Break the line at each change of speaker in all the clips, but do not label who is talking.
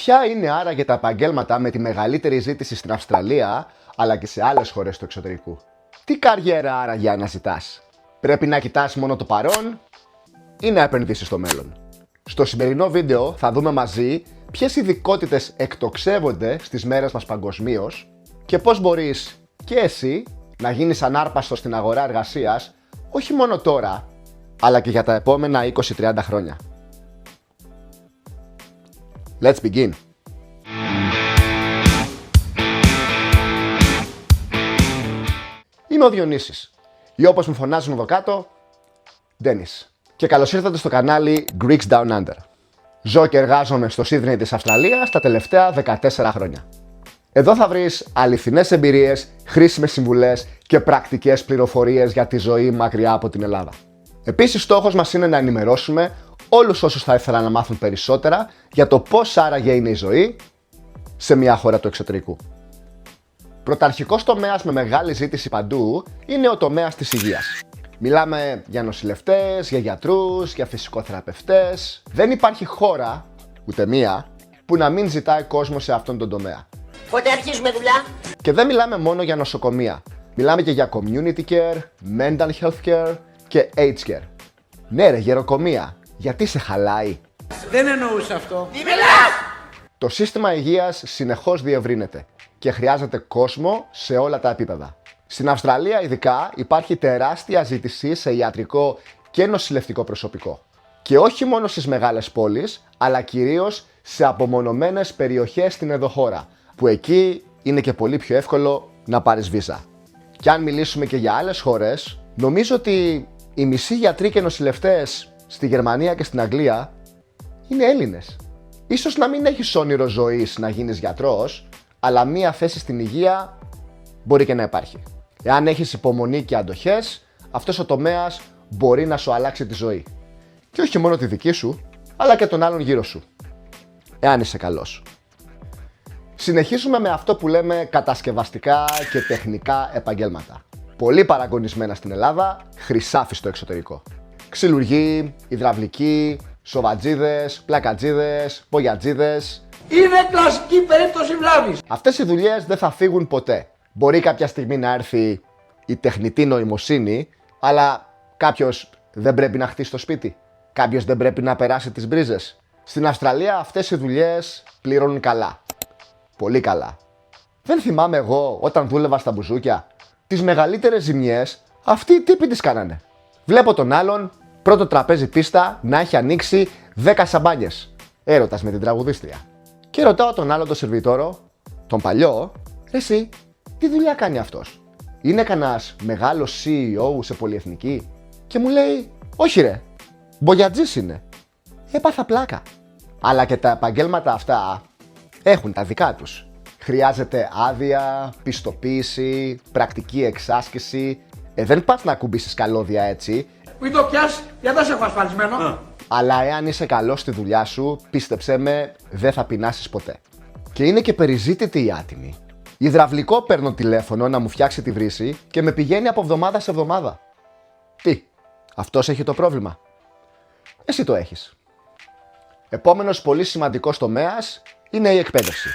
Ποια είναι άραγε τα επαγγέλματα με τη μεγαλύτερη ζήτηση στην Αυστραλία, αλλά και σε άλλες χώρες του εξωτερικού? Τι καριέρα άραγε αναζητάς? Πρέπει να κοιτάς μόνο το παρόν ή να επενδύσεις στο μέλλον? Στο σημερινό βίντεο θα δούμε μαζί ποιες ειδικότητες εκτοξεύονται στις μέρες μας παγκοσμίως και πώς μπορείς και εσύ να γίνεις ανάρπαστος στην αγορά εργασίας, όχι μόνο τώρα, αλλά και για τα επόμενα 20-30 χρόνια. Let's begin! Είμαι ο Διονύσης ή όπως με φωνάζουν εδώ κάτω, Dennis. Και καλώς ήρθατε στο κανάλι Greeks Down Under. Ζω και εργάζομαι στο Σίδνεϊ της Αυστραλίας τα τελευταία 14 χρόνια. Εδώ θα βρεις αληθινές εμπειρίες, χρήσιμες συμβουλές και πρακτικές πληροφορίες για τη ζωή μακριά από την Ελλάδα. Επίσης, στόχος μας είναι να ενημερώσουμε όλους όσους θα ήθελαν να μάθουν περισσότερα για το πώς άραγε είναι η ζωή σε μια χώρα του εξωτερικού. Πρωταρχικός τομέας με μεγάλη ζήτηση παντού είναι ο τομέας της υγείας. Μιλάμε για νοσηλευτές, για γιατρούς, για φυσικοθεραπευτές. Δεν υπάρχει χώρα, ούτε μία, που να μην ζητάει κόσμο σε αυτόν τον τομέα.
Πότε αρχίζουμε δουλειά?
Και δεν μιλάμε μόνο για νοσοκομεία. Μιλάμε και για community care, mental health care και aged care. Ναι ρε, γεροκομεία. Γιατί σε χαλάει?
Δεν εννοούσα αυτό.
Τι μιλάς?
Το σύστημα υγείας συνεχώς διευρύνεται και χρειάζεται κόσμο σε όλα τα επίπεδα. Στην Αυστραλία ειδικά υπάρχει τεράστια ζήτηση σε ιατρικό και νοσηλευτικό προσωπικό. Και όχι μόνο στις μεγάλες πόλεις, αλλά κυρίως σε απομονωμένες περιοχές στην ενδοχώρα, που εκεί είναι και πολύ πιο εύκολο να πάρεις βίζα. Και αν μιλήσουμε και για άλλες χώρες, νομίζω ότι οι μισοί γιατροί και νοσηλευτές στη Γερμανία και στην Αγγλία είναι Έλληνες. Ίσως να μην έχεις όνειρο ζωής να γίνεις γιατρός, αλλά μία θέση στην υγεία μπορεί και να υπάρχει. Εάν έχεις υπομονή και αντοχές, αυτός ο τομέας μπορεί να σου αλλάξει τη ζωή. Και όχι μόνο τη δική σου, αλλά και των άλλων γύρω σου. Εάν είσαι καλός. Συνεχίζουμε με αυτό που λέμε κατασκευαστικά και τεχνικά επαγγέλματα. Πολύ παραγωνισμένα στην Ελλάδα, χρυσάφι στο εξωτερικό. Ξυλουργοί, υδραυλικοί, σοβατζίδες, πλακατζίδες, μπογιατζίδες.
Είναι κλασική περίπτωση βλάβης.
Αυτές οι δουλειές δεν θα φύγουν ποτέ. Μπορεί κάποια στιγμή να έρθει η τεχνητή νοημοσύνη, αλλά κάποιος δεν πρέπει να χτίσει το σπίτι. Κάποιος δεν πρέπει να περάσει τις μπρίζες. Στην Αυστραλία αυτές οι δουλειές πληρώνουν καλά. Πολύ καλά. Δεν θυμάμαι εγώ όταν δούλευα στα μπουζούκια. Τις μεγαλύτερες ζημιές αυτοί οι τύποι τις κάνανε. Βλέπω τον άλλον, πρώτο τραπέζι πίστα, να έχει ανοίξει 10 σαμπάνιες. Έρωτας με την τραγουδίστρια. Και ρωτάω τον άλλο τον σερβιτόρο, τον παλιό, εσύ, τι δουλειά κάνει αυτός? Είναι κανένας μεγάλος CEO σε πολυεθνική? Και μου λέει, όχι ρε, μπογιατζής είναι. Έπαθα πλάκα. Αλλά και τα επαγγέλματα αυτά έχουν τα δικά τους. Χρειάζεται άδεια, πιστοποίηση, πρακτική εξάσκηση. Δεν πας να κουμπίσεις καλώδια έτσι.
Μην το πιάσει, γιατί δεν σε έχω ασφαλισμένο.
Αλλά εάν είσαι καλός στη δουλειά σου, πίστεψέ με, δεν θα πεινάσεις ποτέ. Και είναι και περιζήτητη η άτιμη. Υδραυλικό παίρνω τηλέφωνο να μου φτιάξει τη βρύση και με πηγαίνει από εβδομάδα σε εβδομάδα. Τι, αυτός έχει το πρόβλημα? Εσύ το έχεις. Επόμενος πολύ σημαντικός τομέας είναι η εκπαίδευση.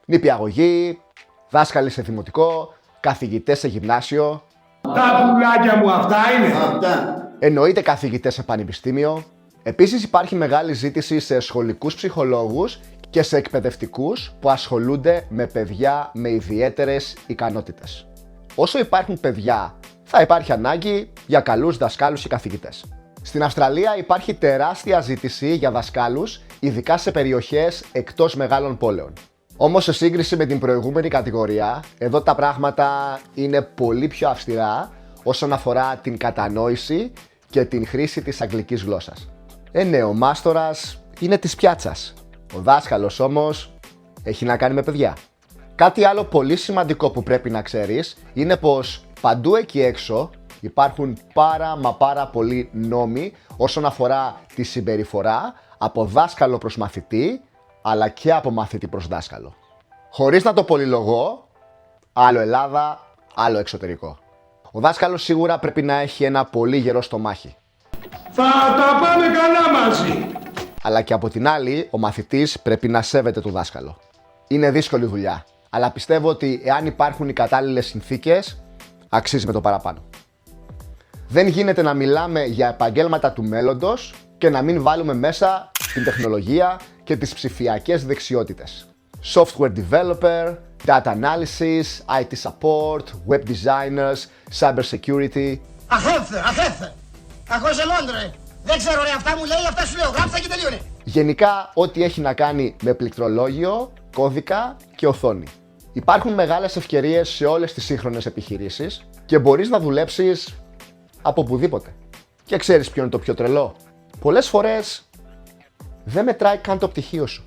Νηπιαγωγοί, δάσκαλοι σε δημοτικό, καθηγητές σε γυμνάσιο.
Τα πουλάκια μου αυτά είναι.
Εννοείται καθηγητές σε πανεπιστήμιο. Επίσης υπάρχει μεγάλη ζήτηση σε σχολικούς ψυχολόγους και σε εκπαιδευτικούς που ασχολούνται με παιδιά με ιδιαίτερες ικανότητες. Όσο υπάρχουν παιδιά, θα υπάρχει ανάγκη για καλούς δασκάλους και καθηγητές. Στην Αυστραλία υπάρχει τεράστια ζήτηση για δασκάλους, ειδικά σε περιοχές εκτός μεγάλων πόλεων. Όμως σε σύγκριση με την προηγούμενη κατηγορία, εδώ τα πράγματα είναι πολύ πιο αυστηρά όσον αφορά την κατανόηση και την χρήση της αγγλικής γλώσσας. Ναι, ο μάστορας είναι της πιάτσας. Ο δάσκαλος όμως έχει να κάνει με παιδιά. Κάτι άλλο πολύ σημαντικό που πρέπει να ξέρεις είναι πως παντού εκεί έξω υπάρχουν πάρα πολλοί νόμοι όσον αφορά τη συμπεριφορά από δάσκαλο προς μαθητή, αλλά και από μαθητή προς δάσκαλο. Χωρίς να το πολυλογώ, άλλο Ελλάδα, άλλο εξωτερικό. Ο δάσκαλος σίγουρα πρέπει να έχει ένα πολύ γερό στομάχι.
Θα τα πάμε καλά μαζί.
αλλά και από την άλλη ο μαθητής πρέπει να σέβεται το δάσκαλο. Είναι δύσκολη δουλειά, αλλά πιστεύω ότι εάν υπάρχουν οι κατάλληλες συνθήκες, αξίζει με το παραπάνω. Δεν γίνεται να μιλάμε για επαγγέλματα του μέλλοντος και να μην βάλουμε μέσα την τεχνολογία και τις ψηφιακές δεξιότητες. Software developer, data analysis, IT support, web designers, cyber security.
Αχέφθε! Ακούσε Λόντρε! Δεν ξέρω ρε, αυτά μου λέει, αυτά σου λέω, γράψα και τελείωνε!
Γενικά, ό,τι έχει να κάνει με πληκτρολόγιο, κώδικα και οθόνη. Υπάρχουν μεγάλες ευκαιρίες σε όλες τις σύγχρονες επιχειρήσεις και μπορείς να δουλέψεις από οπουδήποτε. Και ξέρεις ποιο είναι το πιο τρελό? Πολλές φορές δεν μετράει καν το πτυχίο σου.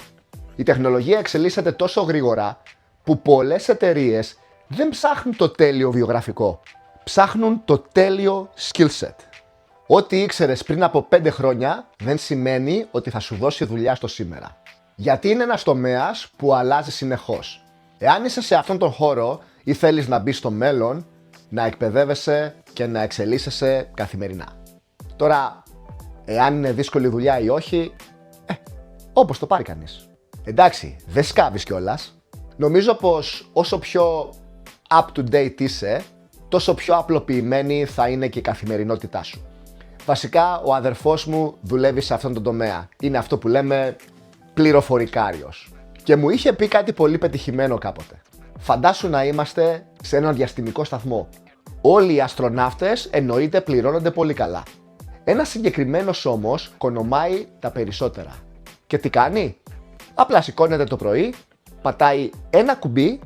Η τεχνολογία εξελίσσεται τόσο γρήγορα που πολλές εταιρείες δεν ψάχνουν το τέλειο βιογραφικό. Ψάχνουν το τέλειο skill set. Ό,τι ήξερες πριν από 5 χρόνια δεν σημαίνει ότι θα σου δώσει δουλειά στο σήμερα. Γιατί είναι ένας τομέας που αλλάζει συνεχώς. Εάν είσαι σε αυτόν τον χώρο ή θέλεις να μπεις στο μέλλον, να εκπαιδεύεσαι και να εξελίσσεσαι καθημερινά. Τώρα, εάν είναι δύσκολη δουλειά ή όχι, όπως το πάρει κανείς. Εντάξει, δεν σκάβεις κιόλας. Νομίζω πως όσο πιο up-to-date είσαι, τόσο πιο απλοποιημένη θα είναι και η καθημερινότητά σου. Βασικά, ο αδερφός μου δουλεύει σε αυτόν τον τομέα. Είναι αυτό που λέμε πληροφορικάριος. Και μου είχε πει κάτι πολύ πετυχημένο κάποτε. Φαντάσου να είμαστε σε έναν διαστημικό σταθμό. Όλοι οι αστροναύτες εννοείται πληρώνονται πολύ καλά. Ένας συγκεκριμένος όμως κονομάει τα περισσότερα. Και τι κάνει? Απλά σηκώνεται το πρωί, πατάει ένα κουμπί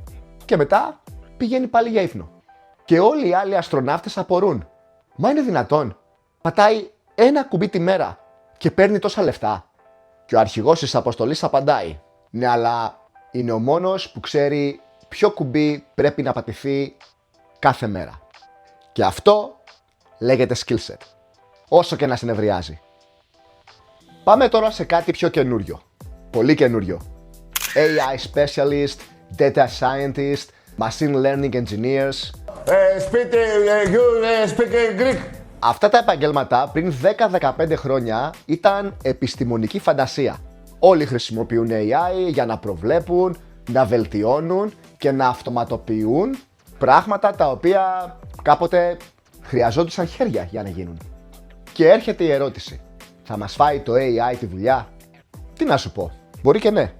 και μετά πηγαίνει πάλι για ύπνο. Και όλοι οι άλλοι αστροναύτες απορούν. Μα είναι δυνατόν? Πατάει ένα κουμπί τη μέρα και παίρνει τόσα λεφτά? Και ο αρχηγός της αποστολής απαντάει. Ναι, αλλά είναι ο μόνος που ξέρει ποιο κουμπί πρέπει να πατηθεί κάθε μέρα. Και αυτό λέγεται skill set. Όσο και να συνευριάζει. Πάμε τώρα σε κάτι πιο καινούριο. Πολύ καινούριο. AI specialist, data scientist, machine learning engineers.
Speak Greek.
Αυτά τα επαγγέλματα πριν 10-15 χρόνια ήταν επιστημονική φαντασία. Όλοι χρησιμοποιούν AI για να προβλέπουν, να βελτιώνουν και να αυτοματοποιούν πράγματα τα οποία κάποτε χρειαζόντουσαν χέρια για να γίνουν. Και έρχεται η ερώτηση. Θα μας φάει το AI τη δουλειά? Τι να σου πω, μπορεί και ναι.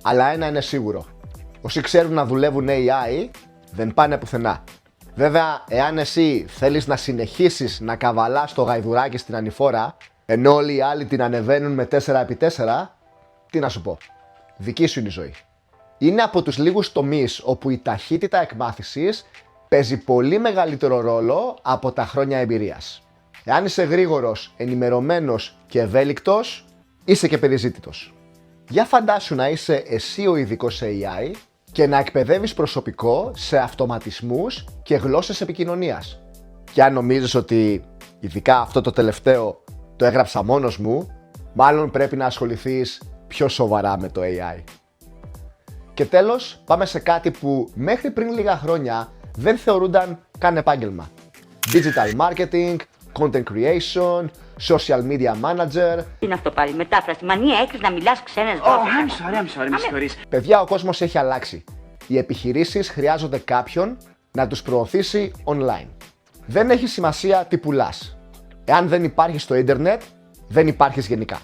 Αλλά ένα είναι σίγουρο. Όσοι ξέρουν να δουλεύουν AI δεν πάνε πουθενά. Βέβαια, εάν εσύ θέλεις να συνεχίσεις να καβαλάς το γαϊδουράκι στην ανηφόρα, ενώ όλοι οι άλλοι την ανεβαίνουν με 4x4, τι να σου πω. Δική σου είναι η ζωή. Είναι από τους λίγους τομείς όπου η ταχύτητα εκμάθησης παίζει πολύ μεγαλύτερο ρόλο από τα χρόνια εμπειρίας. Εάν είσαι γρήγορος, ενημερωμένος και ευέλικτος, είσαι και περιζήτητος. Για φαντάσου να είσαι εσύ ο ειδικός σε AI και να εκπαιδεύεις προσωπικό σε αυτοματισμούς και γλώσσες επικοινωνίας. Και αν νομίζεις ότι ειδικά αυτό το τελευταίο το έγραψα μόνος μου, μάλλον πρέπει να ασχοληθείς πιο σοβαρά με το AI. Και τέλος, πάμε σε κάτι που μέχρι πριν λίγα χρόνια δεν θεωρούνταν καν επάγγελμα. Digital marketing, content creation, social media manager.
Τι είναι αυτό πάλι, μετάφραση, μανία έχεις να μιλάς ξένες γλώσσες.
I'm sorry.
Παιδιά, ο κόσμος έχει αλλάξει. Οι επιχειρήσεις χρειάζονται κάποιον να τους προωθήσει online. Δεν έχει σημασία τι πουλάς. Εάν δεν υπάρχεις στο ίντερνετ, δεν υπάρχεις γενικά.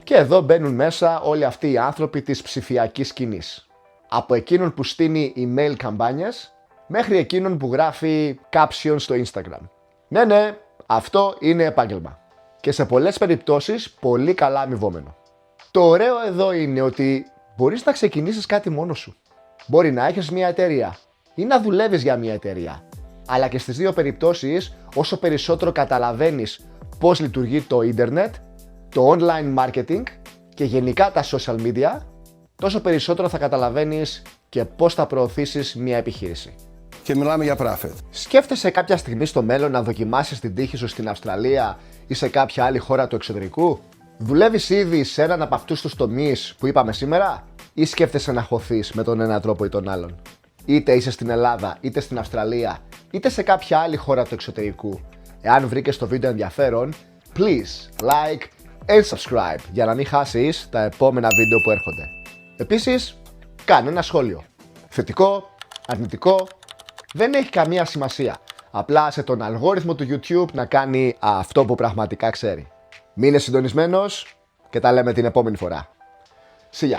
Και εδώ μπαίνουν μέσα όλοι αυτοί οι άνθρωποι της ψηφιακής σκηνής. Από εκείνον που στείνει email καμπάνιες, μέχρι εκείνον που γράφει captions στο Instagram. Ναι, αυτό είναι επάγγελμα. Και σε πολλές περιπτώσεις πολύ καλά αμοιβόμενο. Το ωραίο εδώ είναι ότι μπορείς να ξεκινήσεις κάτι μόνος σου. Μπορεί να έχεις μια εταιρεία ή να δουλεύεις για μια εταιρεία. Αλλά και στις δύο περιπτώσεις, όσο περισσότερο καταλαβαίνεις πώς λειτουργεί το ίντερνετ, το online marketing και γενικά τα social media, τόσο περισσότερο θα καταλαβαίνεις και πώς θα προωθήσεις μια επιχείρηση.
Και μιλάμε για profit.
Σκέφτεσαι κάποια στιγμή στο μέλλον να δοκιμάσεις την τύχη σου στην Αυστραλία ή σε κάποια άλλη χώρα του εξωτερικού? Δουλεύεις ήδη σε έναν από αυτούς τους τομείς που είπαμε σήμερα ή σκέφτεσαι να χωθείς με τον έναν τρόπο ή τον άλλον? Είτε είσαι στην Ελλάδα, είτε στην Αυστραλία, είτε σε κάποια άλλη χώρα του εξωτερικού. Εάν βρήκες το βίντεο ενδιαφέρον, please like, and subscribe για να μην χάσεις τα επόμενα βίντεο που έρχονται. Επίσης, κάνε ένα σχόλιο. Θετικό, αρνητικό, δεν έχει καμία σημασία. Απλά σε τον αλγόριθμο του YouTube να κάνει αυτό που πραγματικά ξέρει. Μείνε συντονισμένος και τα λέμε την επόμενη φορά. See ya.